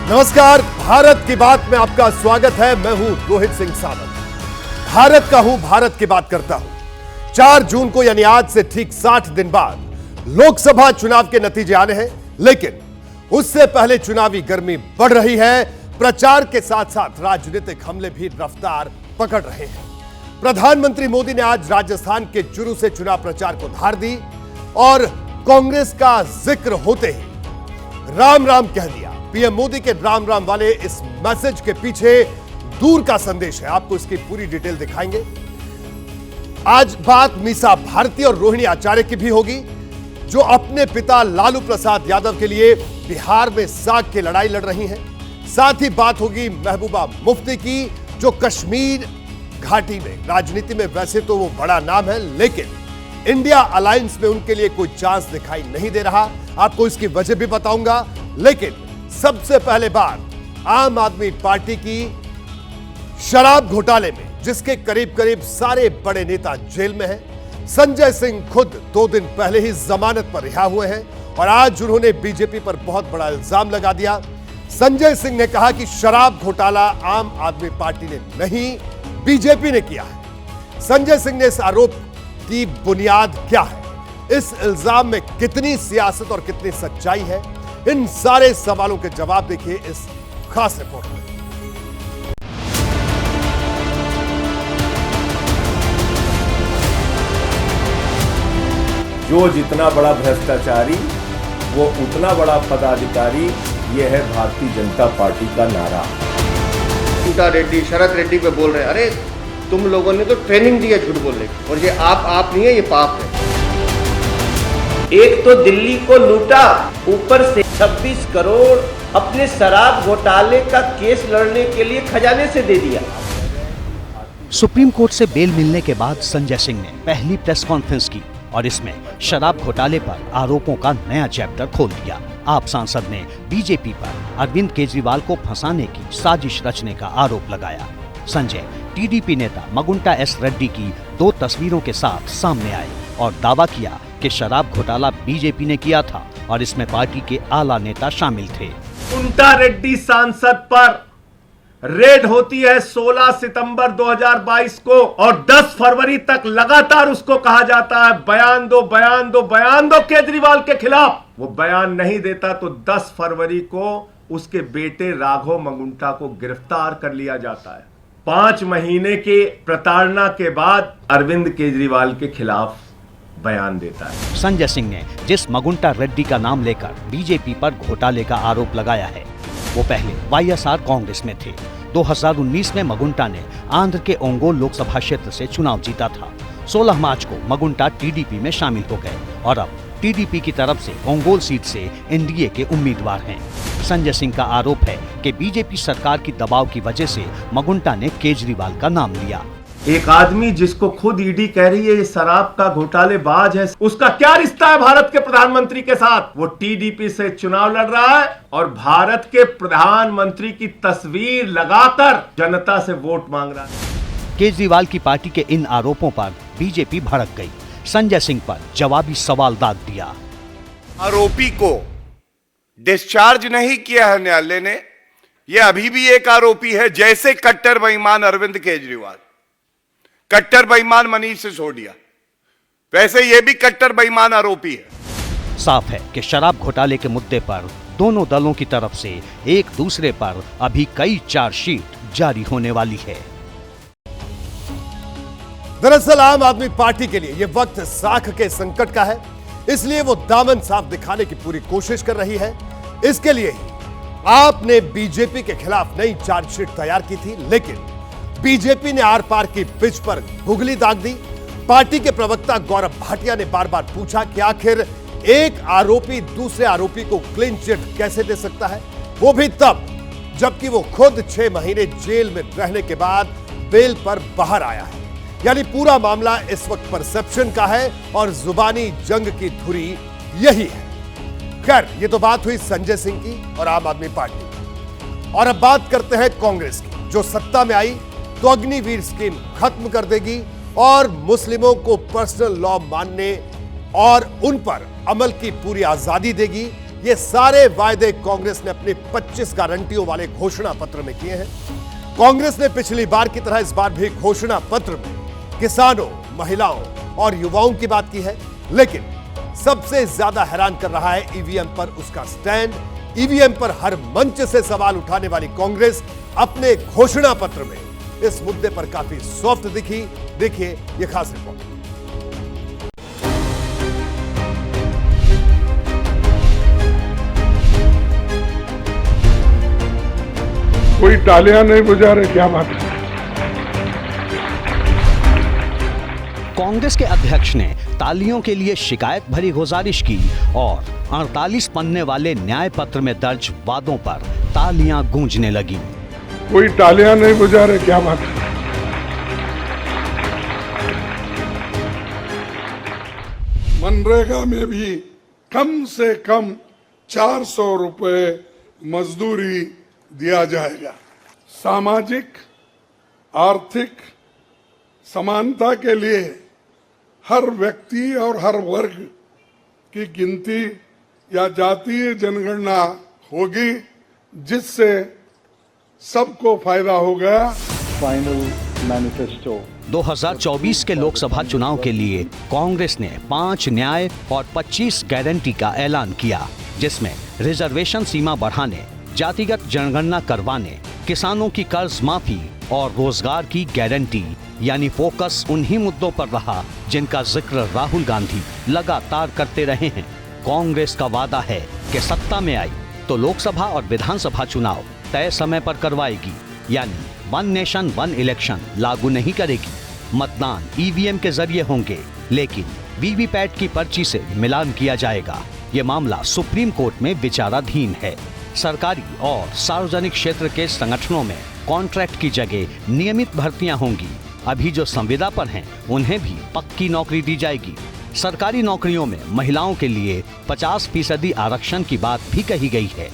नमस्कार, भारत की बात में आपका स्वागत है। मैं हूं रोहित सिंह सावंत। भारत का हूं, भारत की बात करता हूं। 4 जून को यानी आज से ठीक 60 दिन बाद लोकसभा चुनाव के नतीजे आने हैं, लेकिन उससे पहले चुनावी गर्मी बढ़ रही है। प्रचार के साथ साथ राजनीतिक हमले भी रफ्तार पकड़ रहे हैं। प्रधानमंत्री मोदी ने आज राजस्थान के चुरू से चुनाव प्रचार को धार दी और कांग्रेस का जिक्र होते ही राम राम कह दिया। पीएम मोदी के राम राम वाले इस मैसेज के पीछे दूर का संदेश है। आपको इसकी पूरी डिटेल दिखाएंगे। आज बात मीसा भारती और रोहिणी आचार्य की भी होगी, जो अपने पिता लालू प्रसाद यादव के लिए बिहार में साग की लड़ाई लड़ रही हैं। साथ ही बात होगी महबूबा मुफ्ती की, जो कश्मीर घाटी में राजनीति में वैसे तो वो बड़ा नाम है, लेकिन इंडिया अलायंस में उनके लिए कोई चांस दिखाई नहीं दे रहा। आपको इसकी वजह भी बताऊंगा, लेकिन सबसे पहले बात आम आदमी पार्टी की शराब घोटाले में, जिसके करीब करीब सारे बड़े नेता जेल में हैं। संजय सिंह खुद 2 दिन पहले ही जमानत पर रिहा हुए हैं और आज उन्होंने बीजेपी पर बहुत बड़ा इल्जाम लगा दिया। संजय सिंह ने कहा कि शराब घोटाला आम आदमी पार्टी ने नहीं, बीजेपी ने किया है। संजय सिंह ने इस आरोप की बुनियाद क्या है, इस इल्जाम में कितनी सियासत और कितनी सच्चाई है, इन सारे सवालों के जवाब देखिए इस खास रिपोर्ट में। जो जितना बड़ा भ्रष्टाचारी वो उतना बड़ा पदाधिकारी, ये है भारतीय जनता पार्टी का नारा। सीता रेड्डी, शरद रेड्डी पे बोल रहे हैं, अरे तुम लोगों ने तो ट्रेनिंग दी है झूठ बोलने की, और ये आप नहीं है, ये पाप है। एक तो दिल्ली को लूटा, ऊपर से 26 करोड़ अपने शराब घोटाले का केस लड़ने के लिए खजाने से दे दिया। सुप्रीम कोर्ट से बेल मिलने के बाद संजय सिंह ने पहली प्रेस कॉन्फ्रेंस की और इसमें शराब घोटाले पर आरोपों का नया चैप्टर खोल दिया। आप सांसद ने बीजेपी पर अरविंद केजरीवाल को फंसाने की साजिश रचने का आरोप लगाया। संजय टीडीपी नेता मगुंटा एस रेड्डी की 2 तस्वीरों के साथ सामने आए और दावा किया कि शराब घोटाला बीजेपी ने किया था और इसमें पार्टी के आला नेता शामिल थे। मगुंटा रेड्डी सांसद पर रेड होती है 16 सितंबर 2022 को और 10 फरवरी तक लगातार उसको कहा जाता है बयान दो, बयान दो, बयान दो केजरीवाल के खिलाफ। वो बयान नहीं देता तो 10 फरवरी को उसके बेटे राघव मगुंटा को गिरफ्तार कर लिया जाता है। 5 महीने के प्रताड़ना के बाद अरविंद केजरीवाल के खिलाफ बयान देता है। संजय सिंह ने जिस मगुंटा रेड्डी का नाम लेकर बीजेपी पर घोटाले का आरोप लगाया है, वो पहले वाईएसआर कांग्रेस में थे। 2019 में मगुंटा ने आंध्र के ओंगोल लोकसभा क्षेत्र से चुनाव जीता था। 16 मार्च को मगुंटा टीडीपी में शामिल हो गए और अब टीडीपी की तरफ से ओंगोल सीट से एनडीए के उम्मीदवार हैं। संजय सिंह का आरोप है कि बीजेपी सरकार की दबाव की वजह से मगुंटा ने केजरीवाल का नाम लिया। एक आदमी जिसको खुद ईडी कह रही है ये शराब का घोटालेबाज है, उसका क्या रिश्ता है भारत के प्रधानमंत्री के साथ? वो टीडीपी से चुनाव लड़ रहा है और भारत के प्रधानमंत्री की तस्वीर लगाकर जनता से वोट मांग रहा है। केजरीवाल की पार्टी के इन आरोपों पर बीजेपी भड़क गई। संजय सिंह पर जवाबी सवाल दाग दिया। आरोपी को डिस्चार्ज नहीं किया है न्यायालय ने। यह अभी भी एक आरोपी है, जैसे कट्टर बेईमान अरविंद केजरीवाल, कट्टर बेईमान मनीष सिसोदिया, वैसे यह भी कट्टर बेईमान आरोपी है। साफ है कि शराब घोटाले के मुद्दे पर दोनों दलों की तरफ से एक दूसरे पर अभी कई चार्जशीट जारी होने वाली है। दरअसल आम आदमी पार्टी के लिए यह वक्त साख के संकट का है, इसलिए वो दामन साफ दिखाने की पूरी कोशिश कर रही है। इसके लिए ही आपने बीजेपी के खिलाफ नई चार्जशीट तैयार की थी, लेकिन बीजेपी ने आर पार की पिच पर गुगली दाग दी। पार्टी के प्रवक्ता गौरव भाटिया ने बार बार पूछा कि आखिर एक आरोपी दूसरे आरोपी को क्लीन चिट कैसे दे सकता है, वो भी तब जबकि वो खुद 6 महीने जेल में रहने के बाद बेल पर बाहर आया है। यानी पूरा मामला इस वक्त परसेप्शन का है और जुबानी जंग की धुरी यही है। खैर, ये तो बात हुई संजय सिंह की और आम आदमी पार्टी की। और अब बात करते हैं कांग्रेस की, जो सत्ता में आई तो अग्निवीर स्कीम खत्म कर देगी और मुस्लिमों को पर्सनल लॉ मानने और उन पर अमल की पूरी आजादी देगी। ये सारे वायदे कांग्रेस ने अपनी 25 गारंटियों वाले घोषणा पत्र में किए हैं। कांग्रेस ने पिछली बार की तरह इस बार भी घोषणा पत्र में किसानों, महिलाओं और युवाओं की बात की है, लेकिन सबसे ज्यादा हैरान कर रहा है ईवीएम पर उसका स्टैंड। ईवीएम पर हर मंच से सवाल उठाने वाली कांग्रेस अपने घोषणा पत्र में इस मुद्दे पर काफी सॉफ्ट दिखी। देखिए ये खास रिपोर्ट। कोई तालियां नहीं बजा रहे, क्या बात है। कांग्रेस के अध्यक्ष ने तालियों के लिए शिकायत भरी गुजारिश की और 48 पन्ने वाले न्याय पत्र में दर्ज वादों पर तालियां गूंजने लगी। कोई तालियां नहीं बजा रहे, क्या बात है। मनरेगा में भी कम से कम 400 रुपए मजदूरी दिया जाएगा। सामाजिक आर्थिक समानता के लिए हर व्यक्ति और हर वर्ग की गिनती या जातीय जनगणना होगी, जिससे सबको फायदा होगा। फाइनल मैनिफेस्टो 2024 के लोकसभा चुनाव के लिए कांग्रेस ने 5 न्याय और 25 गारंटी का ऐलान किया, जिसमें रिजर्वेशन सीमा बढ़ाने, जातिगत जनगणना करवाने, किसानों की कर्ज माफी और रोजगार की गारंटी, यानी फोकस उन्हीं मुद्दों पर रहा जिनका जिक्र राहुल गांधी लगातार करते रहे हैं। कांग्रेस का वादा है कि सत्ता में आई तो लोकसभा और विधानसभा चुनाव तय समय पर करवाएगी, यानी वन नेशन वन इलेक्शन लागू नहीं करेगी। मतदान ईवीएम के जरिए होंगे, लेकिन वीवीपैट की पर्ची से मिलान किया जाएगा। ये मामला सुप्रीम कोर्ट में विचाराधीन है। सरकारी और सार्वजनिक क्षेत्र के संगठनों में कॉन्ट्रैक्ट की जगह नियमित भर्तियां होंगी। अभी जो संविदा पर हैं, उन्हें भी पक्की नौकरी दी जाएगी। सरकारी नौकरियों में महिलाओं के लिए 50% आरक्षण की बात भी कही गई है।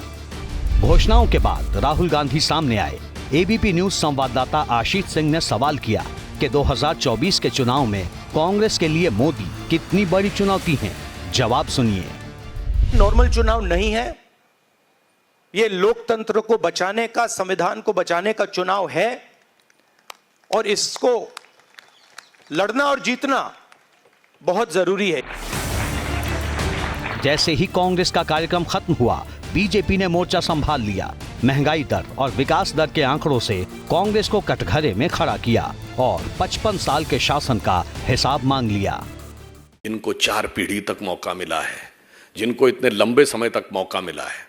घोषणाओं के बाद राहुल गांधी सामने आए। एबीपी न्यूज संवाददाता आशीष सिंह ने सवाल किया कि 2024 के चुनाव में कांग्रेस के लिए मोदी कितनी बड़ी चुनौती है। जवाब सुनिए। नॉर्मल चुनाव नहीं है, ये लोकतंत्र को बचाने का, संविधान को बचाने का चुनाव है और इसको लड़ना और जीतना बहुत जरूरी है। जैसे ही कांग्रेस का कार्यक्रम खत्म हुआ, बीजेपी ने मोर्चा संभाल लिया। महंगाई दर और विकास दर के आंकड़ों से कांग्रेस को कटघरे में खड़ा किया और 55 साल के शासन का हिसाब मांग लिया। इनको 4 पीढ़ी तक मौका मिला है, जिनको इतने लंबे समय तक मौका मिला है,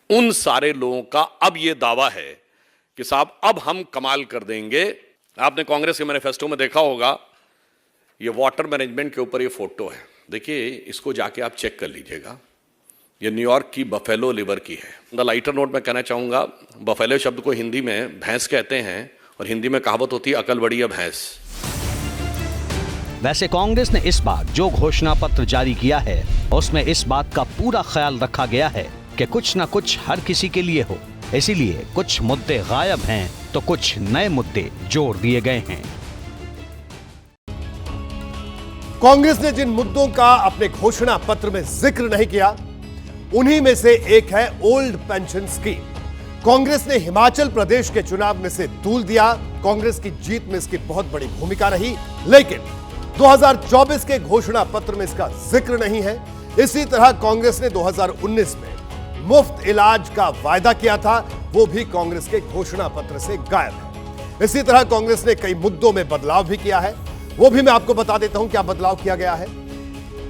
उन सारे लोगों का अब ये दावा है कि साहब अब हम कमाल कर देंगे। आपने कांग्रेस के मैनिफेस्टो में देखा होगा, ये वाटर मैनेजमेंट के ऊपर ये फोटो है। देखिए, इसको जाके आप चेक कर लीजिएगा। ये न्यूयॉर्क की बफेलो लिवर की है। द लाइटर नोट में कहना चाहूंगा, बफेलो शब्द को हिंदी में भैंस कहते हैं और हिंदी में कहावत होती है, अकल बड़ी है भैंस। वैसे कांग्रेस ने इस बार जो घोषणा पत्र जारी किया है, उसमें इस बात का पूरा ख्याल रखा गया है कि कुछ न कुछ हर किसी के लिए हो। इसीलिए कुछ मुद्दे गायब हैं तो कुछ नए मुद्दे जोड़ दिए गए हैं। कांग्रेस ने जिन मुद्दों का अपने घोषणा पत्र में जिक्र नहीं किया, उन्हीं में से एक है ओल्ड पेंशन स्कीम। कांग्रेस ने हिमाचल प्रदेश के चुनाव में से दूल दिया। कांग्रेस की जीत में इसकी बहुत बड़ी भूमिका रही, लेकिन 2024 के घोषणा पत्र में इसका जिक्र नहीं है। इसी तरह कांग्रेस ने 2019 में मुफ्त इलाज का वायदा किया था, वो भी कांग्रेस के घोषणा पत्र से गायब है। इसी तरह कांग्रेस ने कई मुद्दों में बदलाव भी किया है, वो भी मैं आपको बता देता हूं क्या बदलाव किया गया है।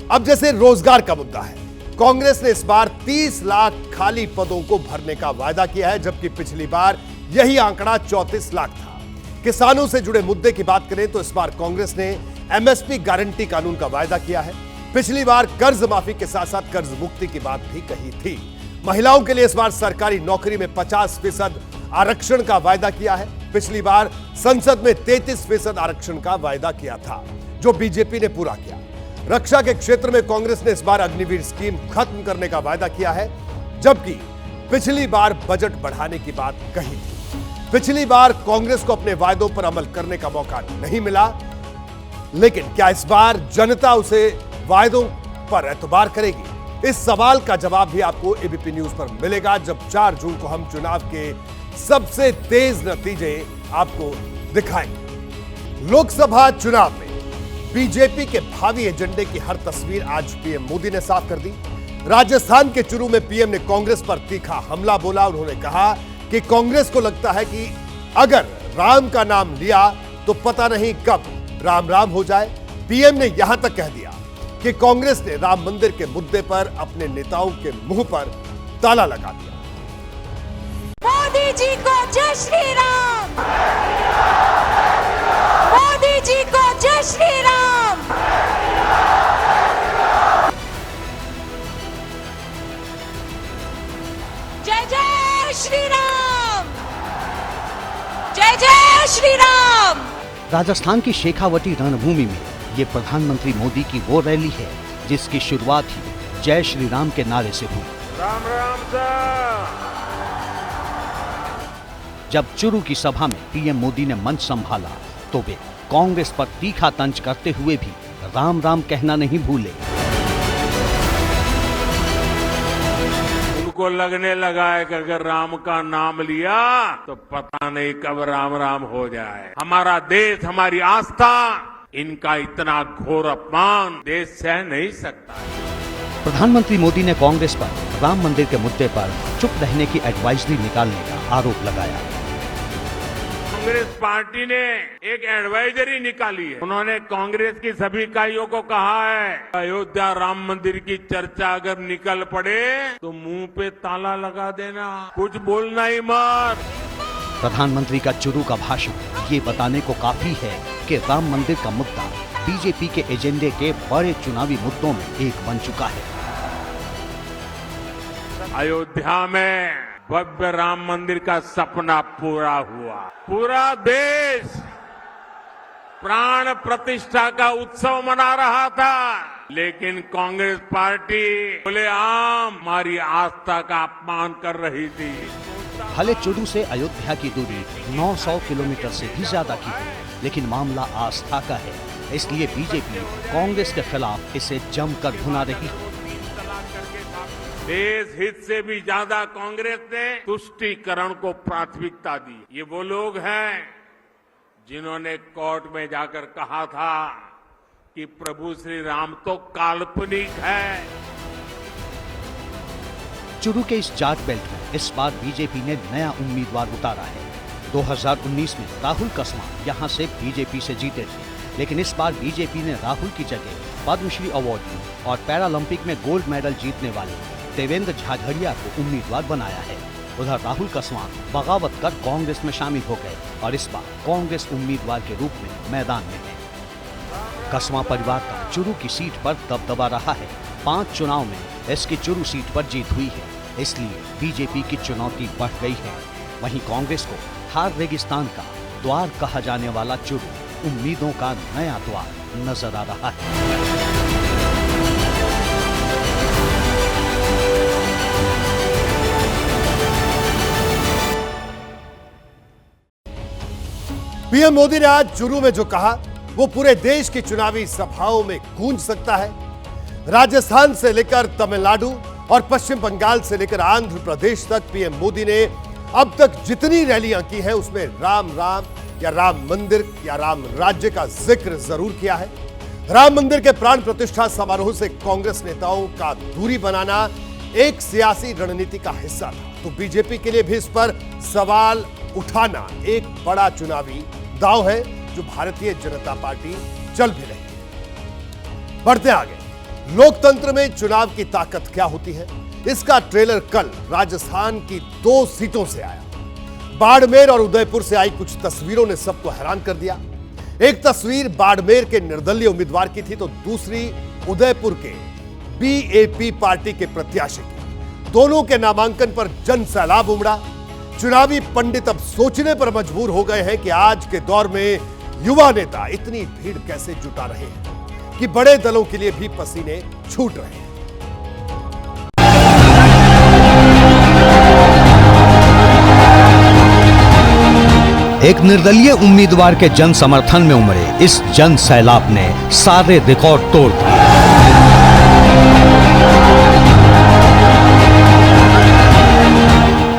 अब जैसे रोजगार का मुद्दा है, कांग्रेस ने इस बार 30 लाख खाली पदों को भरने का वायदा किया है, जबकि पिछली बार यही आंकड़ा 34 लाख था। किसानों से जुड़े मुद्दे की बात करें तो इस बार कांग्रेस ने एमएसपी गारंटी कानून का वायदा किया है। पिछली बार कर्ज माफी के साथ साथ कर्ज मुक्ति की बात भी कही थी। महिलाओं के लिए इस बार सरकारी नौकरी में 50% आरक्षण का वायदा किया है। पिछली बार संसद में 33% आरक्षण का वायदा किया था, जो बीजेपी ने पूरा किया। रक्षा के क्षेत्र में कांग्रेस ने इस बार अग्निवीर स्कीम खत्म करने का वायदा किया है, जबकि पिछली बार बजट बढ़ाने की बात कही थी। पिछली बार कांग्रेस को अपने वायदों पर अमल करने का मौका नहीं मिला, लेकिन क्या इस बार जनता उसे वायदों पर एतबार करेगी? इस सवाल का जवाब भी आपको एबीपी न्यूज पर मिलेगा जब 4 जून को हम चुनाव के सबसे तेज नतीजे आपको दिखाएंगे। लोकसभा चुनाव में बीजेपी के भावी एजेंडे की हर तस्वीर आज पीएम मोदी ने साफ कर दी। राजस्थान के चुरू में पीएम ने कांग्रेस पर तीखा हमला बोला। उन्होंने कहा कि कांग्रेस को लगता है कि अगर राम का नाम लिया तो पता नहीं कब राम राम हो जाए। पीएम ने यहां तक कह दिया कि कांग्रेस ने राम मंदिर के मुद्दे पर अपने नेताओं के मुंह पर ताला लगा दिया। मोदी जी को जय श्री राम, मोदी जी को जय श्री राम। जय जय श्री राम, जय जय श्री राम। राजस्थान की शेखावटी रणभूमि में ये प्रधानमंत्री मोदी की वो रैली है जिसकी शुरुआत ही जय श्री राम के नारे से हुई। राम राम सर। जब चुरू की सभा में पीएम मोदी ने मंच संभाला तो वे कांग्रेस पर तीखा तंज करते हुए भी राम राम कहना नहीं भूले। उनको लगने लगा है कि अगर राम का नाम लिया तो पता नहीं कब राम राम हो जाए। हमारा देश, हमारी आस्था, इनका इतना घोर अपमान देश सह नहीं सकता। प्रधानमंत्री मोदी ने कांग्रेस पर राम मंदिर के मुद्दे पर चुप रहने की एडवाइजरी निकालने का आरोप लगाया। कांग्रेस पार्टी ने एक एडवाइजरी निकाली है। उन्होंने कांग्रेस की सभी इकाइयों को कहा है अयोध्या राम मंदिर की चर्चा अगर निकल पड़े तो मुंह पे ताला लगा देना, कुछ बोलना ही मत। प्रधानमंत्री का चुरू का भाषण ये बताने को काफी है कि राम मंदिर का मुद्दा बीजेपी के एजेंडे के बड़े चुनावी मुद्दों में एक बन चुका है। अयोध्या में भव्य राम मंदिर का सपना पूरा हुआ। पूरा देश प्राण प्रतिष्ठा का उत्सव मना रहा था, लेकिन कांग्रेस पार्टी खुलेआम हमारी आस्था का अपमान कर रही थी। भले चुरू से अयोध्या की दूरी 900 किलोमीटर से भी ज्यादा की है, लेकिन मामला आस्था का है, इसलिए बीजेपी कांग्रेस के खिलाफ इसे जमकर भुना रही है। देश हित से भी ज्यादा कांग्रेस ने तुष्टीकरण को प्राथमिकता दी। ये वो लोग हैं जिन्होंने कोर्ट में जाकर कहा था कि प्रभु श्री राम तो काल्पनिक है। चुरू के इस जाट बेल्ट में इस बार बीजेपी ने नया उम्मीदवार उतारा है। 2019 में राहुल कसमा यहां से बीजेपी से जीते थे, लेकिन इस बार बीजेपी ने राहुल की जगह पद्मश्री अवार्डी और पैरालंपिक में गोल्ड मेडल जीतने वाले देवेंद्र झाझड़िया को उम्मीदवार बनाया है। उधर राहुल कसमा बगावत कर कांग्रेस में शामिल हो गए और इस बार कांग्रेस उम्मीदवार के रूप में मैदान में है। कसमा परिवार का चुरू की सीट पर दबदबा रहा है। 5 चुनाव में इसकी चुरू सीट पर जीत हुई है, इसलिए बीजेपी की चुनौती बढ़ गई है। वहीं कांग्रेस को थार रेगिस्तान का द्वार कहा जाने वाला चुरू उम्मीदों का नया द्वार नजर आ रहा है। पीएम मोदी ने आज चुरू में जो कहा वो पूरे देश की चुनावी सभाओं में गूंज सकता है। राजस्थान से लेकर तमिलनाडु और पश्चिम बंगाल से लेकर आंध्र प्रदेश तक पीएम मोदी ने अब तक जितनी रैलियां की हैं उसमें राम राम या राम मंदिर या राम राज्य का जिक्र जरूर किया है। राम मंदिर के प्राण प्रतिष्ठा समारोह से कांग्रेस नेताओं का दूरी बनाना एक सियासी रणनीति का हिस्सा था, तो बीजेपी के लिए भी इस पर सवाल उठाना एक बड़ा चुनावी दांव है जो भारतीय जनता पार्टी चल भी रही है। बढ़ते आगे, लोकतंत्र में चुनाव की ताकत क्या होती है, इसका ट्रेलर कल राजस्थान की 2 सीटों से आया। बाड़मेर और उदयपुर से आई कुछ तस्वीरों ने सबको हैरान कर दिया। एक तस्वीर बाड़मेर के निर्दलीय उम्मीदवार की थी तो दूसरी उदयपुर के बीएपी पार्टी के प्रत्याशी की। दोनों के नामांकन पर जन सैलाब उमड़ा। चुनावी पंडित अब सोचने पर मजबूर हो गए हैं कि आज के दौर में युवा नेता इतनी भीड़ कैसे जुटा रहे हैं कि बड़े दलों के लिए भी पसीने छूट रहे हैं। एक निर्दलीय उम्मीदवार के जन समर्थन में उमड़े इस जन सैलाब ने सारे रिकॉर्ड तोड़ दिए।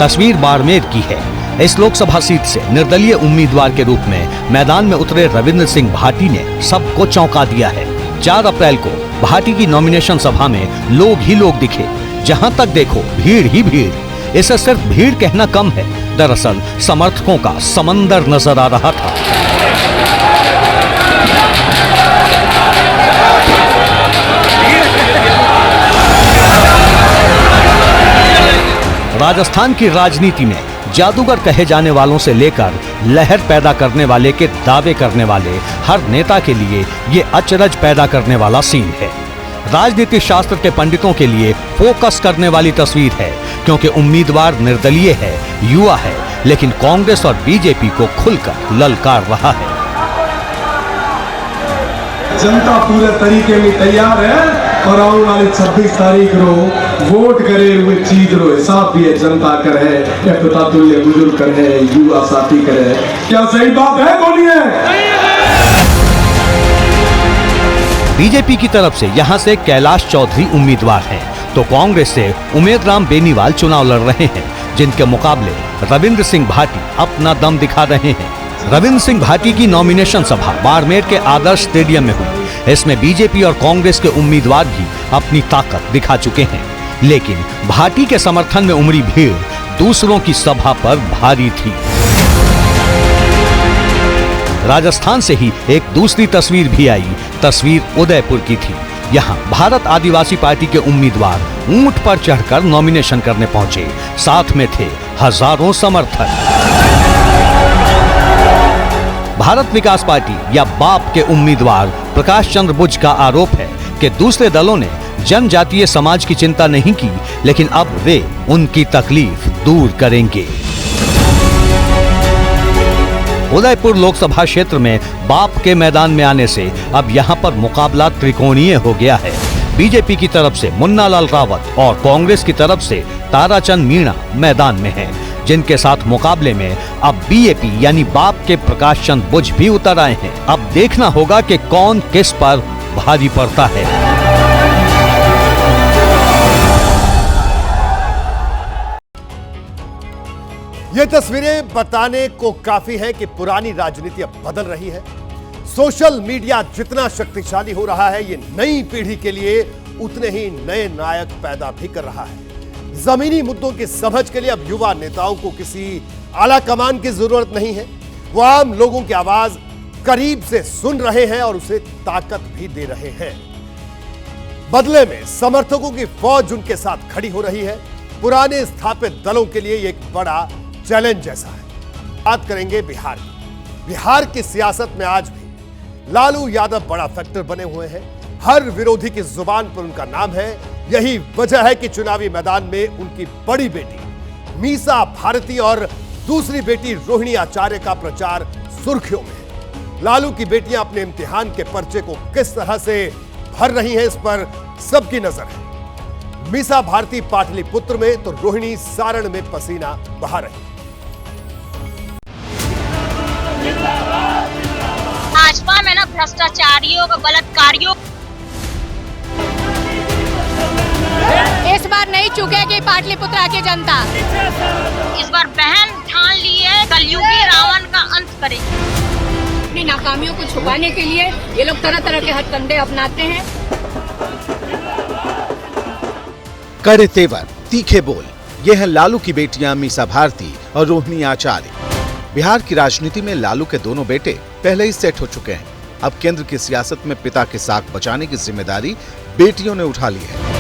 तस्वीर बाड़मेर की है। इस लोकसभा सीट से निर्दलीय उम्मीदवार के रूप में मैदान में उतरे रविंद्र सिंह भाटी ने सबको चौंका दिया है। 4 अप्रैल को भाटी की नॉमिनेशन सभा में लोग ही लोग दिखे, जहां तक देखो भीड़ ही भीड़। इसे सिर्फ भीड़ कहना कम है, दरअसल समर्थकों का समंदर नजर आ रहा था। राजस्थान की राजनीति में जादूगर कहे जाने वालों से लेकर लहर पैदा करने वाले के दावे करने वाले हर नेता के लिए ये अचरज पैदा करने वाला सीन है। राजनीति शास्त्र के पंडितों के लिए फोकस करने वाली तस्वीर है, क्योंकि उम्मीदवार निर्दलीय है, युवा है, लेकिन कांग्रेस और बीजेपी को खुलकर ललकार रहा है। जनता पूरे तरीके में तैयार है और आने वाली 26 तारीख को वोट करे हुए चीज रो हिसाब भी है जनता कर है या पिता तुल्य बुजुर्ग कर है, युवा साथी कर है। क्या सही बात है? बोलिए। बीजेपी की तरफ से यहां से कैलाश चौधरी उम्मीदवार हैं, तो कांग्रेस से उमेद राम बेनीवाल चुनाव लड़ रहे हैं, जिनके मुकाबले रविंद्र सिंह भाटी अपना दम दिखा रहे हैं। रविंद्र सिंह भाटी की नॉमिनेशन सभा बाड़मेर के आदर्श स्टेडियम में हुई। इसमें बीजेपी और कांग्रेस के उम्मीदवार भी अपनी ताकत दिखा चुके हैं, लेकिन भाटी के समर्थन में उमड़ी भीड़ दूसरों की सभा पर भारी थी। राजस्थान से ही एक दूसरी तस्वीर भी आई। तस्वीर उदयपुर की थी। यहाँ भारत आदिवासी पार्टी के उम्मीदवार ऊंट पर चढ़कर नॉमिनेशन करने पहुंचे, साथ में थे हजारों समर्थक। भारत विकास पार्टी या बाप के उम्मीदवार प्रकाश चंद्र बुझ का आरोप है कि दूसरे दलों ने जनजातीय समाज की चिंता नहीं की, लेकिन अब वे उनकी तकलीफ दूर करेंगे। उदयपुर लोकसभा क्षेत्र में बाप के मैदान में आने से अब यहां पर मुकाबला त्रिकोणीय हो गया है। बीजेपी की तरफ से मुन्ना लाल रावत और कांग्रेस की तरफ से ताराचंद मीणा मैदान में हैं, जिनके साथ मुकाबले में अब बीएपी यानी बाप के प्रकाश चंद बुझ भी उतर आए हैं। अब देखना होगा कि कौन किस पर भारी पड़ता है। ये तस्वीरें बताने को काफी है कि पुरानी राजनीति अब बदल रही है। सोशल मीडिया जितना शक्तिशाली हो रहा है, ये नई पीढ़ी के लिए उतने ही नए नायक पैदा भी कर रहा है। जमीनी मुद्दों की समझ के लिए अब युवा नेताओं को किसी आला कमान की जरूरत नहीं है। वो आम लोगों की आवाज करीब से सुन रहे हैं और उसे ताकत भी दे रहे हैं। बदले में समर्थकों की फौज उनके साथ खड़ी हो रही है। पुराने स्थापित दलों के लिए एक बड़ा चैलेंज जैसा है। बात करेंगे बिहार की। बिहार की सियासत में आज भी लालू यादव बड़ा फैक्टर बने हुए हैं। हर विरोधी की जुबान पर उनका नाम है। यही वजह है कि चुनावी मैदान में उनकी बड़ी बेटी मीसा भारती और दूसरी बेटी रोहिणी आचार्य का प्रचार सुर्खियों में है। लालू की बेटियां अपने इम्तिहान के पर्चे को किस तरह से भर रही हैं, इस पर सबकी नजर है। मीसा भारती पाटलिपुत्र में तो रोहिणी सारण में पसीना बहा रही। भाजपा में ना भ्रष्टाचारियों का, बलात्कारियों, इस बार नहीं चुकेगी पाटलिपुत्र की जनता। इस बार बहन ठान ली है कलयुगी रावण का अंत करेगी। अपनी नाकामियों को छुपाने के लिए ये लोग तरह तरह के हथकंडे अपनाते हैं। कड़े तेवर, तीखे बोल, ये है लालू की बेटियां मीसा भारती और रोहिणी आचार्य। बिहार की राजनीति में लालू के दोनों बेटे पहले ही सेट हो चुके हैं। अब केंद्र की सियासत में पिता के साख बचाने की जिम्मेदारी बेटियों ने उठा ली है।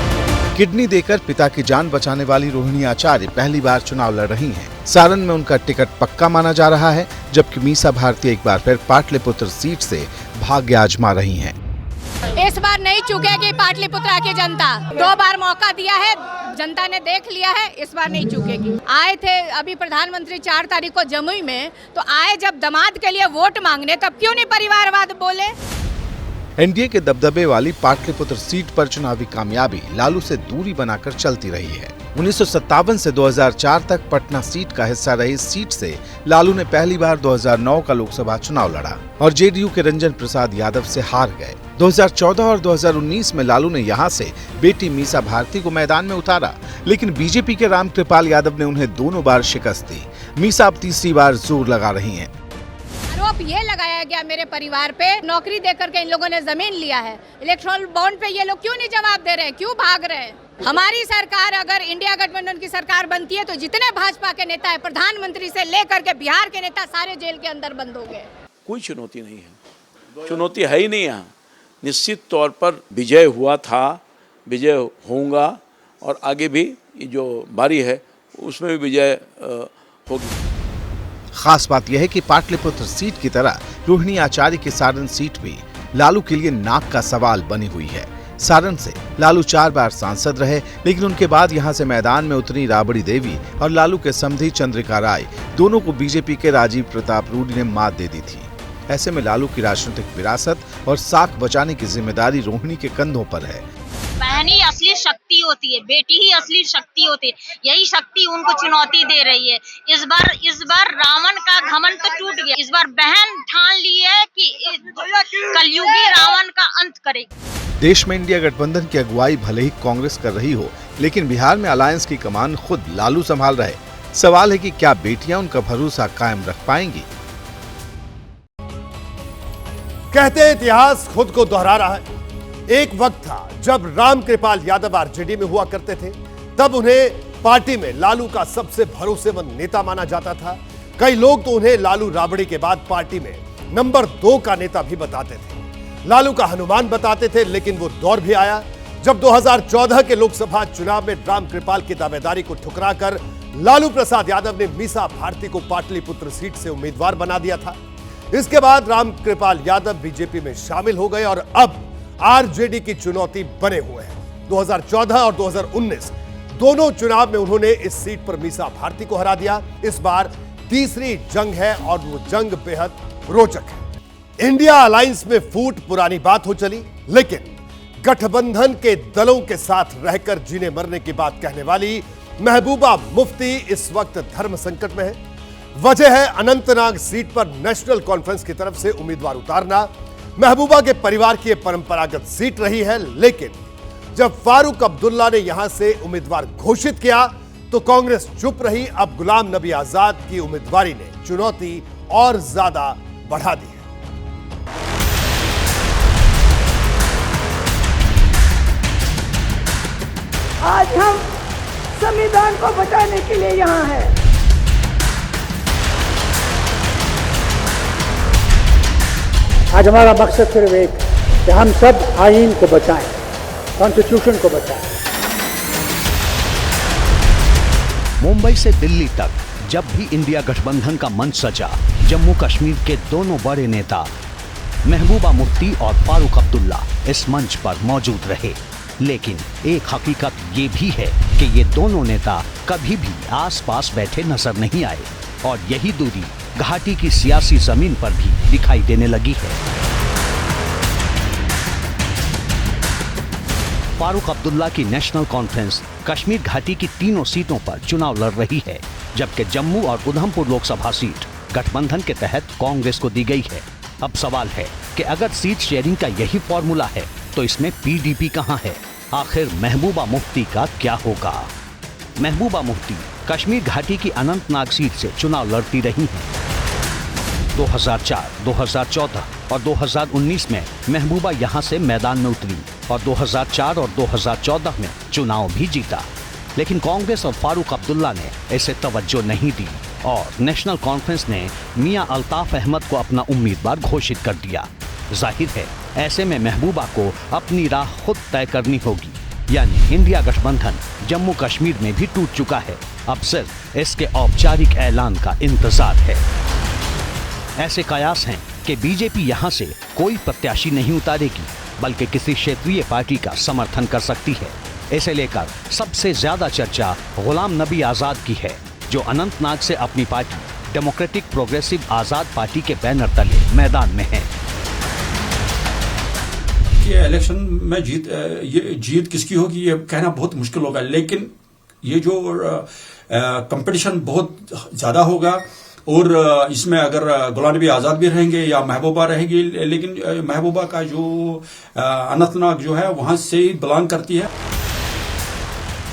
किडनी देकर पिता की जान बचाने वाली रोहिणी आचार्य पहली बार चुनाव लड़ रही हैं। सारण में उनका टिकट पक्का माना जा रहा है, जबकि मीसा भारती एक बार फिर पाटलिपुत्र सीट से भाग्य आजमा रही हैं। इस बार नहीं चुकेगी पाटलिपुत्र की जनता। 2 बार मौका दिया है, जनता ने देख लिया है, इस बार नहीं चुकेगी। आए थे अभी प्रधानमंत्री 4 तारीख को जमुई में, तो आए जब दामाद के लिए वोट मांगने, तब क्यों नहीं परिवारवाद बोले। एनडीए के दबदबे वाली पाटलिपुत्र सीट पर चुनावी कामयाबी लालू से दूरी बनाकर चलती रही है। 1957 से 2004 तक पटना सीट का हिस्सा रही इस सीट से लालू ने पहली बार 2009 का लोकसभा चुनाव लड़ा और जेडीयू के रंजन प्रसाद यादव से हार गए। 2014 और 2019 में लालू ने यहां से बेटी मीसा भारती को मैदान में उतारा, लेकिन बीजेपी के रामकृपाल यादव ने उन्हें दोनों बार शिकस्त दी। मीसा अब तीसरी बार जोर लगा रही हैं। आरोप ये लगाया गया मेरे परिवार पे, नौकरी देकर के इन लोगों ने जमीन लिया है। इलेक्ट्रल बॉन्ड पे ये लोग क्यों नहीं जवाब दे रहे, क्यों भाग रहे हैं? हमारी सरकार अगर इंडिया गठबंधन की सरकार बनती है तो जितने भाजपा के नेता है, प्रधानमंत्री से लेकर के बिहार के नेता, सारे जेल के अंदर बंद हो गए। कोई चुनौती नहीं है, चुनौती है ही नहीं यहाँ। निश्चित तौर पर विजय हुआ था, विजय होगा और आगे भी जो बारी है उसमें भी विजय होगी। खास बात यह है कि पाटलिपुत्र सीट की तरह रोहिणी आचार्य की सारण सीट भी लालू के लिए नाक का सवाल बनी हुई है। सारण से लालू 4 बार सांसद रहे, लेकिन उनके बाद यहां से मैदान में उतरी राबड़ी देवी और लालू के समधी चंद्रिका राय, दोनों को बीजेपी के राजीव प्रताप रूडी ने मात दे दी थी। ऐसे में लालू की राजनीतिक विरासत और साख बचाने की जिम्मेदारी रोहिणी के कंधों पर है। बहन ही असली शक्ति होती है, बेटी ही असली शक्ति होती है। यही शक्ति उनको चुनौती दे रही है। इस बार रावण का घमंड तो टूट गया। इस बार बहन ठान ली है कि कलयुगी रावण का अंत करेगी। देश में इंडिया गठबंधन की अगुवाई भले ही कांग्रेस कर रही हो, लेकिन बिहार में अलायंस की कमान खुद लालू संभाल रहे। सवाल है कि क्या बेटियां उनका भरोसा कायम रख पाएंगी? कहते हैं इतिहास खुद को दोहरा रहा है। एक वक्त था जब रामकृपाल यादव आरजेडी में हुआ करते थे, तब उन्हें पार्टी में लालू का सबसे भरोसेमंद नेता माना जाता था। कई लोग तो उन्हें लालू राबड़ी के बाद पार्टी में नंबर 2 का नेता भी बताते थे। लालू का हनुमान बताते थे, लेकिन वो दौर भी आया जब 2014 के लोकसभा चुनाव में रामकृपाल की दावेदारी को ठुकराकर लालू प्रसाद यादव ने मीसा भारती को पाटलिपुत्र सीट से उम्मीदवार बना दिया था। इसके बाद रामकृपाल यादव बीजेपी में शामिल हो गए और अब आरजेडी की चुनौती बने हुए हैं। 2014 और 2019 दोनों चुनाव में उन्होंने इस सीट पर मीसा भारती को हरा दिया। इस बार तीसरी जंग है और वो जंग बेहद रोचक है। इंडिया अलायंस में फूट पुरानी बात हो चली, लेकिन गठबंधन के दलों के साथ रहकर जीने मरने की बात कहने वाली महबूबा मुफ्ती इस वक्त धर्म संकट में है। वजह है अनंतनाग सीट पर नेशनल कॉन्फ्रेंस की तरफ से उम्मीदवार उतारना। महबूबा के परिवार की परंपरागत सीट रही है, लेकिन जब फारूक अब्दुल्ला ने यहां से उम्मीदवार घोषित किया तो कांग्रेस चुप रही। अब गुलाम नबी आजाद की उम्मीदवारी ने चुनौती और ज्यादा बढ़ा दी है। आज हम संविधान को बचाने के लिए यहाँ हैं। आज हमारा मकसद सिर्फ एक कि हम सब आईन को बचाएं, कॉन्स्टिट्यूशन को बचाएं। मुंबई से दिल्ली तक जब भी इंडिया गठबंधन का मंच सजा, जम्मू कश्मीर के दोनों बड़े नेता महबूबा मुफ्ती और फारूक अब्दुल्ला इस मंच पर मौजूद रहे। लेकिन एक हकीकत ये भी है कि ये दोनों नेता कभी भी आसपास बैठे नजर नहीं आए और यही दूरी घाटी की सियासी जमीन पर भी दिखाई देने लगी है। फारूक अब्दुल्ला की नेशनल कॉन्फ्रेंस कश्मीर घाटी की तीनों सीटों पर चुनाव लड़ रही है, जबकि जम्मू और उधमपुर लोकसभा सीट गठबंधन के तहत कांग्रेस को दी गई है। अब सवाल है कि अगर सीट शेयरिंग का यही फॉर्मूला है तो इसमें पीडीपी कहां है? आखिर महबूबा मुफ्ती का क्या होगा? महबूबा मुफ्ती कश्मीर घाटी की अनंतनाग सीट से चुनाव लड़ती रही हैं। 2004, 2014 और 2019 में महबूबा यहां से मैदान में उतरी और 2004 और 2014 में चुनाव भी जीता। लेकिन कांग्रेस और फारूक अब्दुल्ला ने इसे तवज्जो नहीं दी और नेशनल कॉन्फ्रेंस ने मियां अल्ताफ अहमद को अपना उम्मीदवार घोषित कर दिया। जाहिर है ऐसे में महबूबा को अपनी राह खुद तय करनी होगी, यानी इंडिया गठबंधन जम्मू कश्मीर में भी टूट चुका है। अब सिर्फ इसके औपचारिक ऐलान का इंतजार है। ऐसे कयास हैं कि बीजेपी यहां से कोई प्रत्याशी नहीं उतारेगी, बल्कि किसी क्षेत्रीय पार्टी का समर्थन कर सकती है। इसे लेकर सबसे ज्यादा चर्चा गुलाम नबी आजाद की है, जो अनंतनाग से अपनी पार्टी डेमोक्रेटिक प्रोग्रेसिव आजाद पार्टी के बैनर तले मैदान में है। ये इलेक्शन में ये जीत किसकी होगी ये कहना बहुत मुश्किल होगा, लेकिन ये जो कंपटीशन बहुत ज्यादा होगा और इसमें अगर गुलाम नबी आजाद भी रहेंगे या महबूबा रहेगी, लेकिन महबूबा का जो अनंतनाग जो है वहां से बिलोंग करती है।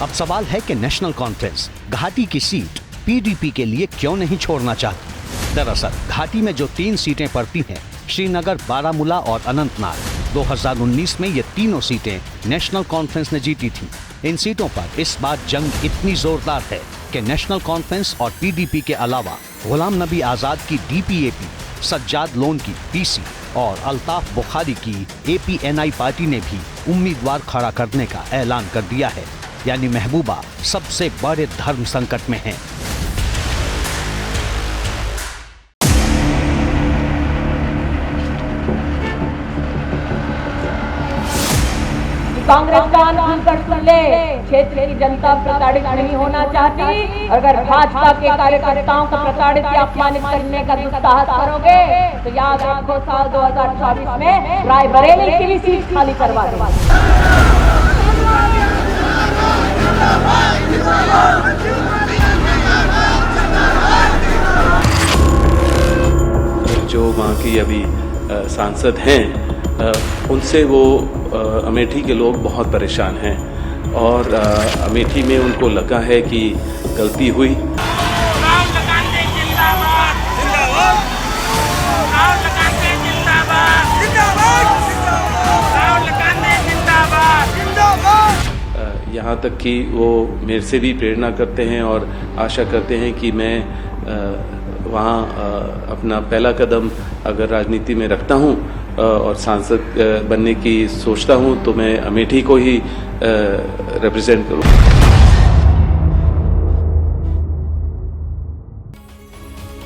अब सवाल है कि नेशनल कॉन्फ्रेंस घाटी की सीट पीडीपी के लिए क्यों नहीं छोड़ना चाहती। दरअसल घाटी में जो 3 सीटें पड़ती हैं, श्रीनगर, बारामूला और अनंतनाग, 2019 में ये तीनों सीटें नेशनल कॉन्फ्रेंस ने जीती थीं। इन सीटों पर इस बार जंग इतनी जोरदार है कि नेशनल कॉन्फ्रेंस और पीडीपी के अलावा गुलाम नबी आजाद की डीपीएपी, सज्जाद लोन की पीसी और अल्ताफ बुखारी की एपीएनआई पार्टी ने भी उम्मीदवार खड़ा करने का ऐलान कर दिया है। यानी महबूबा सबसे बड़े धर्म संकट में है। कांग्रेस का कान कर सुन ले, क्षेत्र की जनता प्रताड़ित नहीं होना चाहती। अगर भाजपा के कार्यकर्ताओं को प्रताड़ित या अपमानित करने का दुस्साहस करोगे तो याद रखो साल 2024 में रायबरेली की भी सीट खाली करवा देंगे। जो वहाँ की अभी सांसद हैं, उनसे वो अमेठी के लोग बहुत परेशान हैं और अमेठी में उनको लगा है कि गलती हुई। यहाँ तक कि वो मेरे से भी प्रेरणा करते हैं और आशा करते हैं कि मैं वहाँ अपना पहला कदम अगर राजनीति में रखता हूँ और सांसद बनने की सोचता हूँ तो मैं अमेठी को ही रिप्रेजेंट करूँ।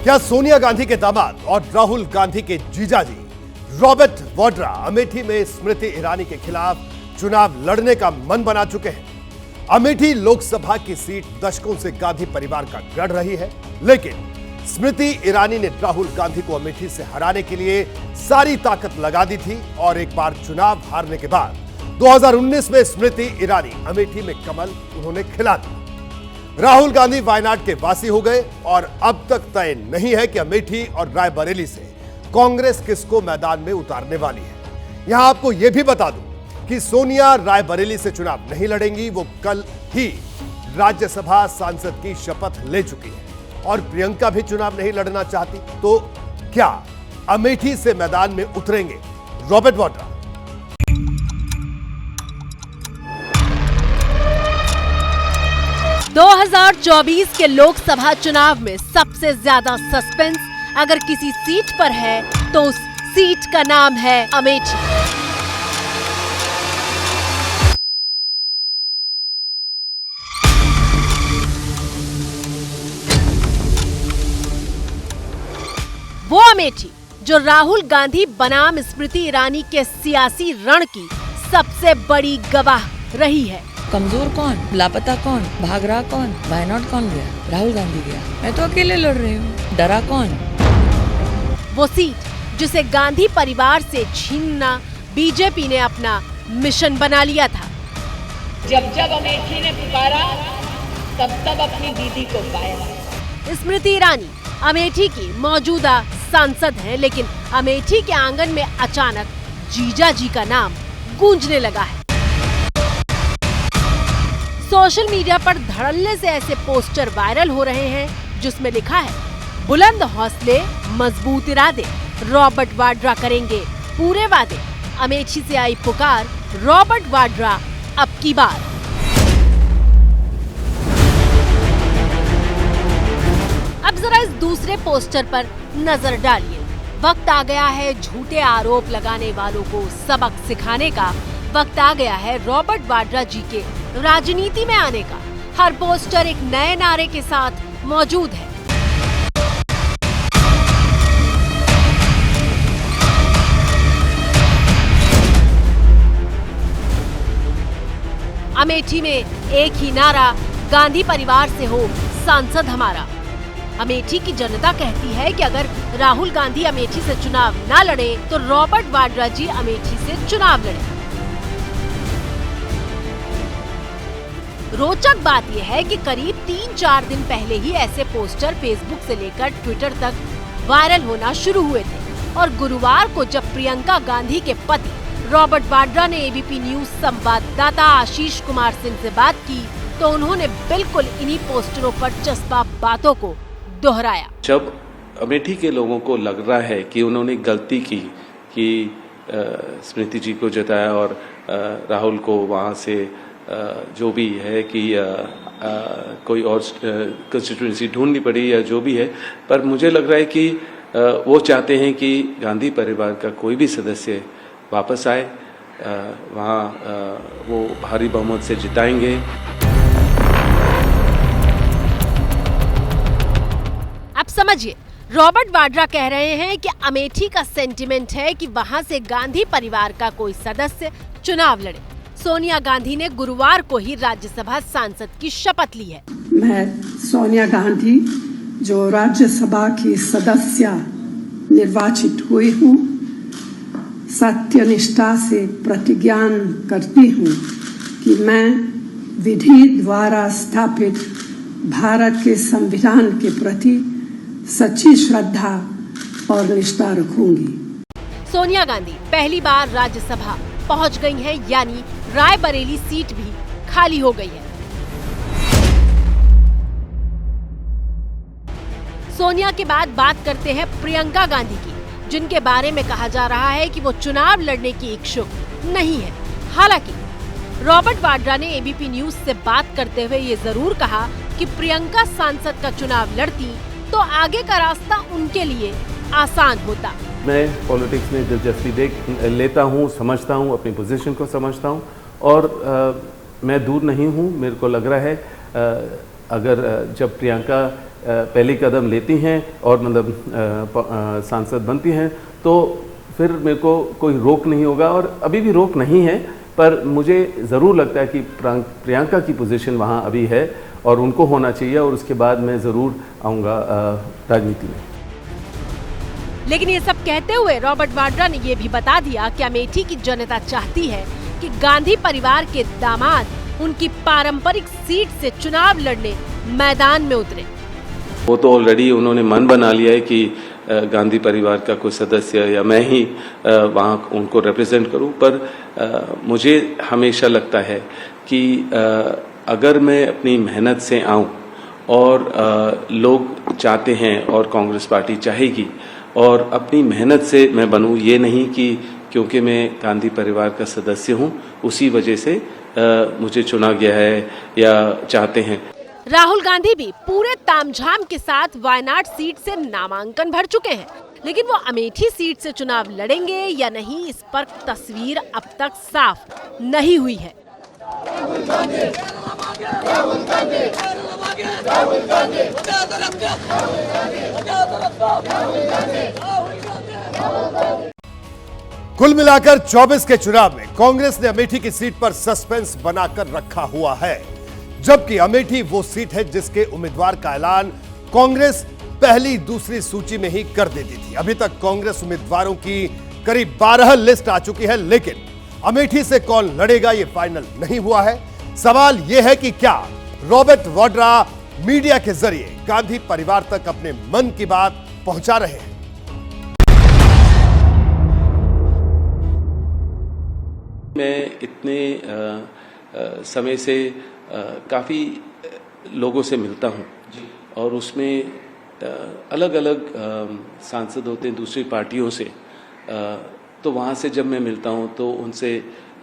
क्या सोनिया गांधी के दामाद और राहुल गांधी के जीजाजी रॉबर्ट वाड्रा अमेठी में स्मृति ईरानी के खिलाफ चुनाव लड़ने का मन बना चुके हैं? अमेठी लोकसभा की सीट दशकों से गांधी परिवार का गढ़ रही है, लेकिन स्मृति ईरानी ने राहुल गांधी को अमेठी से हराने के लिए सारी ताकत लगा दी थी और एक बार चुनाव हारने के बाद 2019 में स्मृति ईरानी अमेठी में कमल उन्होंने खिला दिया। राहुल गांधी वायनाड के वासी हो गए और अब तक तय नहीं है कि अमेठी और रायबरेली से कांग्रेस किसको मैदान में उतारने वाली है। यहां आपको यह भी बता दूं कि सोनिया रायबरेली से चुनाव नहीं लड़ेंगी। वो कल ही राज्यसभा सांसद की शपथ ले चुकी है और प्रियंका भी चुनाव नहीं लड़ना चाहती। तो क्या अमेठी से मैदान में उतरेंगे रॉबर्ट वाड्रा? दो 2024 के लोकसभा चुनाव में सबसे ज्यादा सस्पेंस अगर किसी सीट पर है तो उस सीट का नाम है अमेठी। वो अमेठी जो राहुल गांधी बनाम स्मृति ईरानी के सियासी रण की सबसे बड़ी गवाह रही है। कमजोर कौन, लापता कौन, भाग रहा कौन, वायनाड कौन गया? राहुल गांधी गया। मैं तो अकेले लड़ रही हूँ, डरा कौन? वो सीट जिसे गांधी परिवार से छीनना बीजेपी ने अपना मिशन बना लिया था। जब जब अमेठी ने पुकारा तब तब अपनी दीदी को पाया। स्मृति ईरानी अमेठी की मौजूदा सांसद हैं, लेकिन अमेठी के आंगन में अचानक जीजा जी का नाम गूंजने लगा है। सोशल मीडिया पर धड़ल्ले से ऐसे पोस्टर वायरल हो रहे हैं जिसमें लिखा है, बुलंद हौसले मजबूत इरादे, रॉबर्ट वाड्रा करेंगे पूरे वादे। अमेठी से आई पुकार, रॉबर्ट वाड्रा अब की बार। अब जरा इस दूसरे पोस्टर पर नजर डालिए। वक्त आ गया है झूठे आरोप लगाने वालों को सबक सिखाने का। वक्त आ गया है रॉबर्ट वाड्रा जी के राजनीति में आने का। हर पोस्टर एक नए नारे के साथ मौजूद है। अमेठी में एक ही नारा, गांधी परिवार से हो सांसद हमारा। अमेठी की जनता कहती है कि अगर राहुल गांधी अमेठी से चुनाव ना लड़े तो रॉबर्ट वाड्रा जी अमेठी से चुनाव लड़े। रोचक बात यह है कि करीब 3-4 दिन पहले ही ऐसे पोस्टर फेसबुक से लेकर ट्विटर तक वायरल होना शुरू हुए थे और गुरुवार को जब प्रियंका गांधी के पति रॉबर्ट वाड्रा ने एबीपी न्यूज संवाददाता आशीष कुमार सिंह से बात की तो उन्होंने बिल्कुल इन्हीं पोस्टरों पर चस्पा बातों को दोहराया। जब अमेठी के लोगों को लग रहा है कि उन्होंने गलती की कि स्मृति जी को जिताया और राहुल को वहाँ से जो भी है कि कोई और कंस्टिट्यूएंसी ढूंढनी पड़ी या जो भी है, पर मुझे लग रहा है कि वो चाहते हैं कि गांधी परिवार का कोई भी सदस्य वापस आए, वहाँ वो भारी बहुमत से जिताएंगे। अब समझिए, रॉबर्ट वाड्रा कह रहे हैं कि अमेठी का सेंटिमेंट है कि वहां से गांधी परिवार का कोई सदस्य चुनाव लड़े। सोनिया गांधी ने गुरुवार को ही राज्यसभा सांसद की शपथ ली है। मैं सोनिया गांधी जो राज्यसभा की सदस्य निर्वाचित हुई हूँ, सत्यनिष्ठा से प्रतिज्ञा करती हूँ कि मैं विधि द्वारा स्थापित भारत के संविधान के प्रति सच्ची श्रद्धा और निष्ठा रखूंगी। सोनिया गांधी पहली बार राज्यसभा पहुंच गई हैं, यानी रायबरेली सीट भी खाली हो गई है। सोनिया के बाद बात करते हैं प्रियंका गांधी की, जिनके बारे में कहा जा रहा है कि वो चुनाव लड़ने की इच्छुक नहीं है। हालांकि रॉबर्ट वाड्रा ने एबीपी न्यूज से बात करते हुए ये जरूर कहा कि प्रियंका सांसद का चुनाव लड़ती तो आगे का रास्ता उनके लिए आसान होता। मैं पॉलिटिक्स में दिलचस्पी लेता हूँ, समझता हूँ, अपनी पोजीशन को समझता हूँ और मैं दूर नहीं हूँ। मेरे को लग रहा है अगर जब प्रियंका पहली कदम लेती हैं और मतलब सांसद बनती हैं तो फिर मेरे को कोई रोक नहीं होगा, और अभी भी रोक नहीं है, पर मुझे ज़रूर लगता है कि प्रियंका की पोजीशन वहाँ अभी है और उनको होना चाहिए, और उसके बाद मैं ज़रूर आऊँगा राजनीति में। लेकिन ये सब कहते हुए रॉबर्ट वाड्रा ने ये भी बता दिया कि अमेठी की जनता चाहती है कि गांधी परिवार के दामाद उनकी पारंपरिक सीट से चुनाव लड़ने मैदान में उतरे। वो तो ऑलरेडी उन्होंने मन बना लिया है कि गांधी परिवार का कोई सदस्य या मैं ही वहाँ उनको रिप्रेजेंट करूँ, पर मुझे हमेशा लगता है कि अगर मैं अपनी मेहनत से आऊँ और लोग चाहते हैं और कांग्रेस पार्टी चाहेगी और अपनी मेहनत से मैं बनूँ, ये नहीं कि क्योंकि मैं गांधी परिवार का सदस्य हूँ उसी वजह से मुझे चुना गया है या चाहते हैं। राहुल गांधी भी पूरे तामझाम के साथ वायनाड सीट से नामांकन भर चुके हैं, लेकिन वो अमेठी सीट से चुनाव लड़ेंगे या नहीं, इस पर तस्वीर अब तक साफ नहीं हुई है। कुल मिलाकर 24 के चुनाव में कांग्रेस ने अमेठी की सीट पर सस्पेंस बनाकर रखा हुआ है, जबकि अमेठी वो सीट है जिसके उम्मीदवार का ऐलान कांग्रेस पहली दूसरी सूची में ही कर देती थी। अभी तक कांग्रेस उम्मीदवारों की करीब 12 लिस्ट आ चुकी है, लेकिन अमेठी से कौन लड़ेगा ये फाइनल नहीं हुआ है। सवाल यह है कि क्या रॉबर्ट वाड्रा मीडिया के जरिए गांधी परिवार तक अपने मन की बात पहुंचा रहे हैं। मैं इतने समय से काफ़ी लोगों से मिलता हूं और उसमें अलग अलग सांसद होते हैं दूसरी पार्टियों से, तो वहाँ से जब मैं मिलता हूं तो उनसे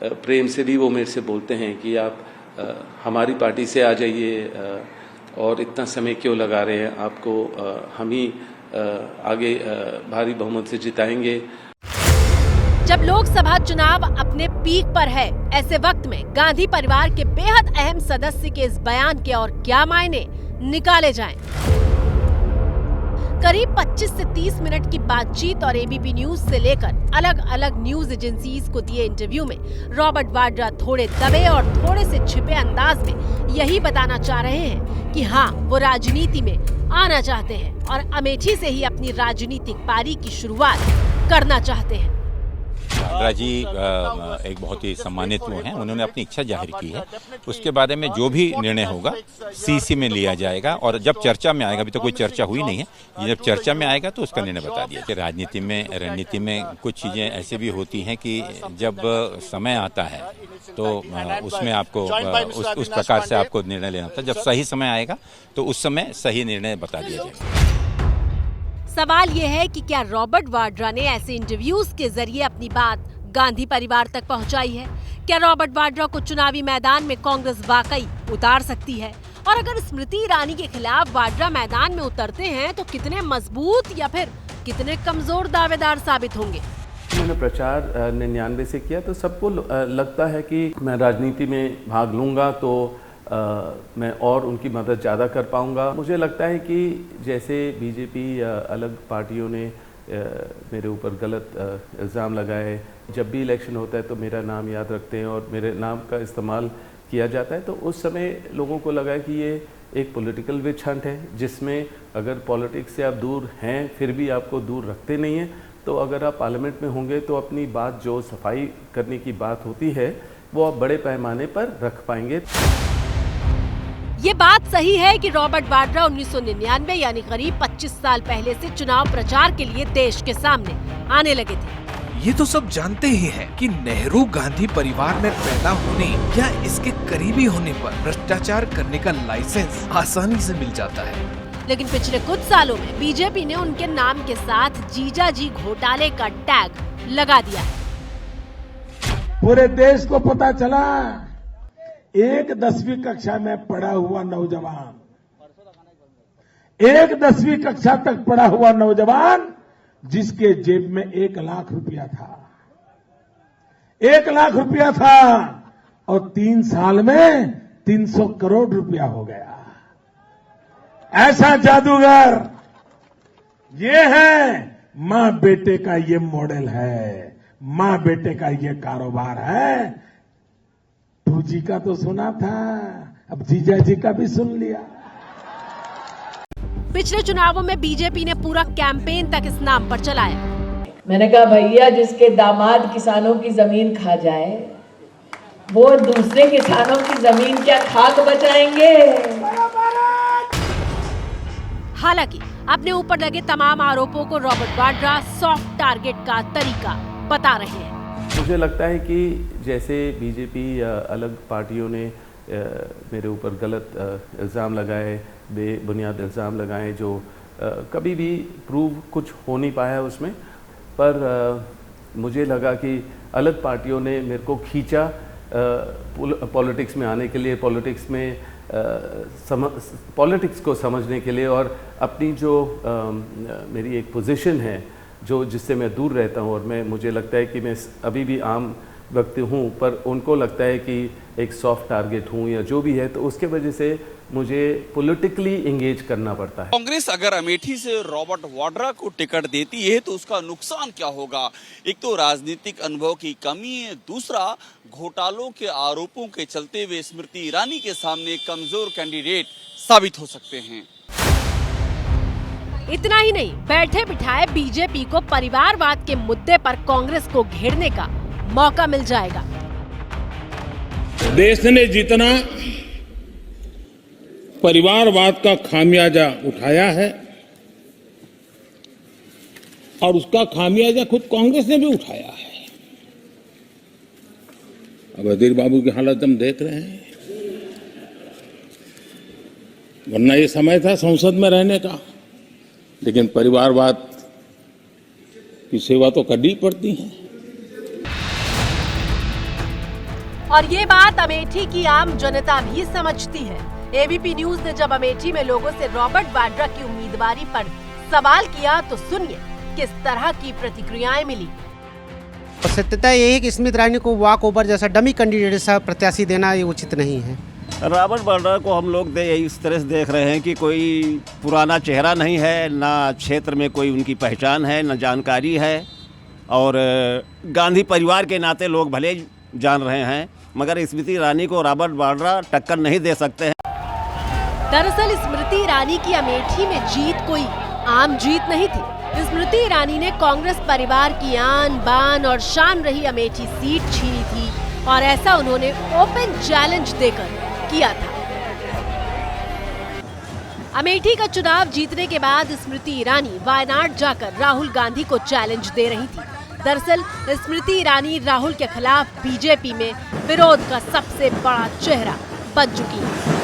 प्रेम से भी वो मेरे से बोलते हैं कि आप हमारी पार्टी से आ जाइए और इतना समय क्यों लगा रहे हैं, आपको हम ही आगे भारी बहुमत से जिताएंगे। जब लोकसभा चुनाव अपने पीक पर है, ऐसे वक्त में गांधी परिवार के बेहद अहम सदस्य के इस बयान के और क्या मायने निकाले जाएं? करीब 25 से 30 मिनट की बातचीत और एबीपी न्यूज से लेकर अलग अलग न्यूज एजेंसीज को दिए इंटरव्यू में रॉबर्ट वाड्रा थोड़े दबे और थोड़े से छिपे अंदाज में यही बताना चाह रहे हैं कि हाँ, वो राजनीति में आना चाहते हैं और अमेठी से ही अपनी राजनीतिक पारी की शुरुआत करना चाहते हैं। वाड्रा जी एक बहुत ही सम्मानित वो हैं, उन्होंने अपनी इच्छा जाहिर की है। उसके बारे में जो भी निर्णय होगा सीसी में लिया जाएगा और जब चर्चा में आएगा, अभी तो कोई चर्चा हुई नहीं है, ये जब चर्चा में आएगा तो उसका निर्णय बता दिया कि रणनीति में कुछ चीज़ें ऐसे भी होती हैं कि जब समय आता है तो उसमें आपको उस प्रकार से आपको निर्णय लेना होता है। जब सही समय आएगा तो उस समय सही निर्णय बता दिया जाएगा। सवाल ये है कि क्या रॉबर्ट वाड्रा ने ऐसे इंटरव्यूज के जरिए अपनी बात गांधी परिवार तक पहुंचाई है? क्या रॉबर्ट वाड्रा को चुनावी मैदान में कांग्रेस वाकई उतार सकती है? और अगर स्मृति ईरानी के खिलाफ वाड्रा मैदान में उतरते हैं तो कितने मजबूत या फिर कितने कमजोर दावेदार साबित होंगे? मैंने प्रचार 99 से किया तो सबको लगता है कि मैं राजनीति में भाग लूँगा तो मैं और उनकी मदद ज़्यादा कर पाऊँगा। मुझे लगता है कि जैसे बीजेपी या अलग पार्टियों ने मेरे ऊपर गलत इल्ज़ाम लगाए, जब भी इलेक्शन होता है तो मेरा नाम याद रखते हैं और मेरे नाम का इस्तेमाल किया जाता है, तो उस समय लोगों को लगा कि ये एक पॉलिटिकल विच हंट है जिसमें अगर पॉलिटिक्स से आप दूर हैं फिर भी आपको दूर रखते नहीं हैं, तो अगर आप पार्लियामेंट में होंगे तो अपनी बात जो सफाई करने की बात होती है वो आप बड़े पैमाने पर रख पाएंगे। ये बात सही है कि रॉबर्ट वाड्रा 1999 यानी करीब 25 साल पहले से चुनाव प्रचार के लिए देश के सामने आने लगे थे। ये तो सब जानते ही हैं कि नेहरू गांधी परिवार में पैदा होने या इसके करीबी होने पर भ्रष्टाचार करने का लाइसेंस आसानी से मिल जाता है। लेकिन पिछले कुछ सालों में बीजेपी ने उनके नाम के साथ जीजाजी घोटाले का टैग लगा दिया है। पूरे देश को पता चला एक 10वीं कक्षा में पढ़ा हुआ नौजवान, एक 10वीं कक्षा तक पढ़ा हुआ नौजवान जिसके जेब में 1 लाख रुपया था, 1 लाख रुपया था और 3 साल में 300 करोड़ रुपया हो गया। ऐसा जादूगर ये है, मां बेटे का ये मॉडल है, मां बेटे का ये कारोबार है। जी का तो सुना था, अब जीजा जी का भी सुन लिया। पिछले चुनावों में बीजेपी ने पूरा कैंपेन तक इस नाम पर चलाया। मैंने कहा भैया जिसके दामाद किसानों की जमीन खा जाए वो दूसरे किसानों की जमीन क्या खाक बचाएंगे। हालांकि अपने ऊपर लगे तमाम आरोपों को रॉबर्ट वाड्रा सॉफ्ट टारगेट का तरीका बता रहे हैं। मुझे लगता है कि जैसे बीजेपी या अलग पार्टियों ने मेरे ऊपर गलत इल्ज़ाम लगाए, बेबुनियाद इल्ज़ाम लगाए जो कभी भी प्रूव कुछ हो नहीं पाया उसमें, पर मुझे लगा कि अलग पार्टियों ने मेरे को खींचा पॉलिटिक्स में आने के लिए, पॉलिटिक्स को समझने के लिए और अपनी जो मेरी एक पोजीशन है जो जिससे मैं दूर रहता हूं, और मुझे लगता है कि मैं अभी भी आम व्यक्ति हूं पर उनको लगता है कि एक सॉफ्ट टारगेट हूं या जो भी है, तो उसके वजह से मुझे पॉलिटिकली एंगेज करना पड़ता है। कांग्रेस अगर अमेठी से रॉबर्ट वाड्रा को टिकट देती है तो उसका नुकसान क्या होगा? एक तो राजनीतिक अनुभव की कमी है, दूसरा घोटालों के आरोपों के चलते वे स्मृति ईरानी के सामने कमजोर कैंडिडेट साबित हो सकते हैं। इतना ही नहीं, बैठे बिठाए बीजेपी को परिवारवाद के मुद्दे पर कांग्रेस को घेरने का मौका मिल जाएगा। देश ने जितना परिवारवाद का खामियाजा उठाया है और उसका खामियाजा खुद कांग्रेस ने भी उठाया है। अब अधीर बाबू की हालत हम देख रहे हैं, वरना ये समय था संसद में रहने का, लेकिन परिवारवाद की सेवा तो करनी पड़ती है। और ये बात अमेठी की आम जनता भी समझती है। एबीपी न्यूज ने जब अमेठी में लोगों से रॉबर्ट वाड्रा की उम्मीदवारी पर सवाल किया तो सुनिए किस तरह की प्रतिक्रियाएं मिली। सत्यता यही है कि स्मृति ईरानी को वॉक ओवर जैसा डमी कैंडिडेट सा प्रत्याशी देना ये उचित नहीं है। रॉबर्ट वाड्रा को हम लोग इस तरह से देख रहे हैं कि कोई पुराना चेहरा नहीं है, ना क्षेत्र में कोई उनकी पहचान है, ना जानकारी है, और गांधी परिवार के नाते लोग भले जान रहे हैं मगर स्मृति ईरानी को रॉबर्ट वाड्रा टक्कर नहीं दे सकते हैं। दरअसल स्मृति ईरानी की अमेठी में जीत कोई आम जीत नहीं थी। स्मृति ईरानी ने कांग्रेस परिवार की आन बान और शान रही अमेठी सीट छीनी थी और ऐसा उन्होंने ओपन चैलेंज देकर किया था। अमेठी का चुनाव जीतने के बाद स्मृति ईरानी वायनाड जाकर राहुल गांधी को चैलेंज दे रही थी। दरअसल स्मृति ईरानी राहुल के खिलाफ बीजेपी में विरोध का सबसे बड़ा चेहरा बन चुकी है।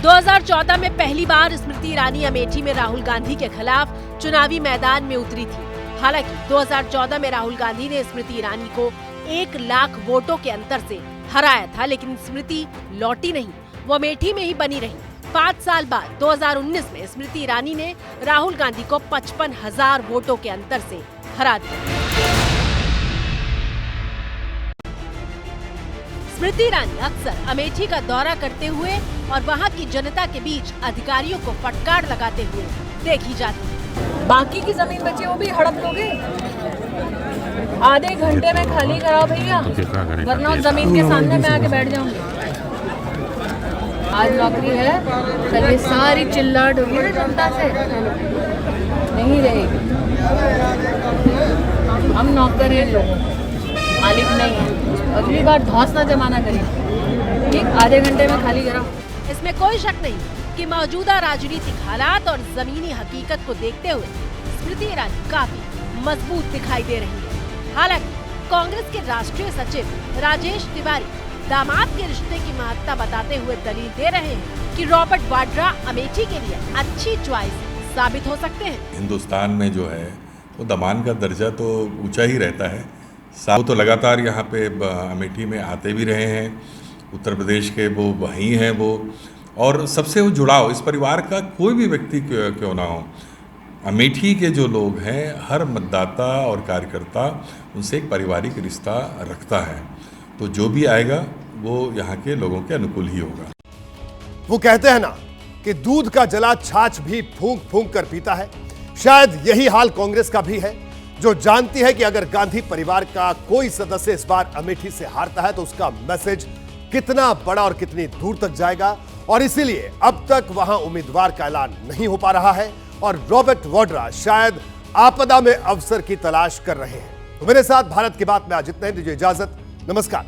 दो 2014 में पहली बार स्मृति ईरानी अमेठी में राहुल गांधी के खिलाफ चुनावी मैदान में उतरी थी। हालांकि 2014 में राहुल गांधी ने स्मृति ईरानी को 1 लाख वोटों के अंतर से हराया था, लेकिन स्मृति लौटी नहीं, वो अमेठी में ही बनी रही। 5 साल बाद 2019 में स्मृति ईरानी ने राहुल गांधी को 55,000 वोटों के अंतर से हरा दिया। स्मृति ईरानी अक्सर अमेठी का दौरा करते हुए और वहां की जनता के बीच अधिकारियों को फटकार लगाते हुए देखी जाती है। बाकी की जमीन बची वो भी हड़प लोगे, आधे घंटे में खाली कराओ भैया, वरना जमीन के सामने मैं आके बैठ जाऊंगी। आज नौकरी है, कल ये सारी चिल्लाहट होगी ना जनता से, नहीं रहेगी। हम नौकर हैं लोगों, मालिक नहीं है। अगली बार धौंस ना जमाना करिए, ठीक? आधे घंटे में खाली कराओ। इसमें कोई शक नहीं कि मौजूदा राजनीतिक हालात और जमीनी हकीकत को देखते हुए स्मृति ईरानी काफी मजबूत दिखाई दे रही है। हालांकि कांग्रेस के राष्ट्रीय सचिव राजेश तिवारी दामाद के रिश्ते की महत्ता बताते हुए दलील दे रहे हैं कि रॉबर्ट वाड्रा अमेठी के लिए अच्छी चॉइस साबित हो सकते हैं। हिंदुस्तान में जो है वो दामाद का दर्जा तो ऊंचा ही रहता है। वो तो लगातार यहाँ पे अमेठी में आते भी रहे हैं, उत्तर प्रदेश के वो वहीं हैं वो, और सबसे वो जुड़ाव इस परिवार का कोई भी व्यक्ति क्यों ना हो, अमेठी के जो लोग हैं हर मतदाता और कार्यकर्ता उनसे एक पारिवारिक रिश्ता रखता है। तो जो भी आएगा वो यहाँ के लोगों के अनुकूल ही होगा। वो कहते हैं ना कि दूध का जला छाछ भी फूंक फूंक कर पीता है। शायद यही हाल कांग्रेस का भी है, जो जानती है कि अगर गांधी परिवार का कोई सदस्य इस बार अमेठी से हारता है तो उसका मैसेज कितना बड़ा और कितनी दूर तक जाएगा, और इसीलिए अब तक वहां उम्मीदवार का ऐलान नहीं हो पा रहा है और रॉबर्ट वाड्रा शायद आपदा में अवसर की तलाश कर रहे हैं। तो मेरे साथ भारत की बात में आज इतना ही, दीजिए इजाजत, नमस्कार।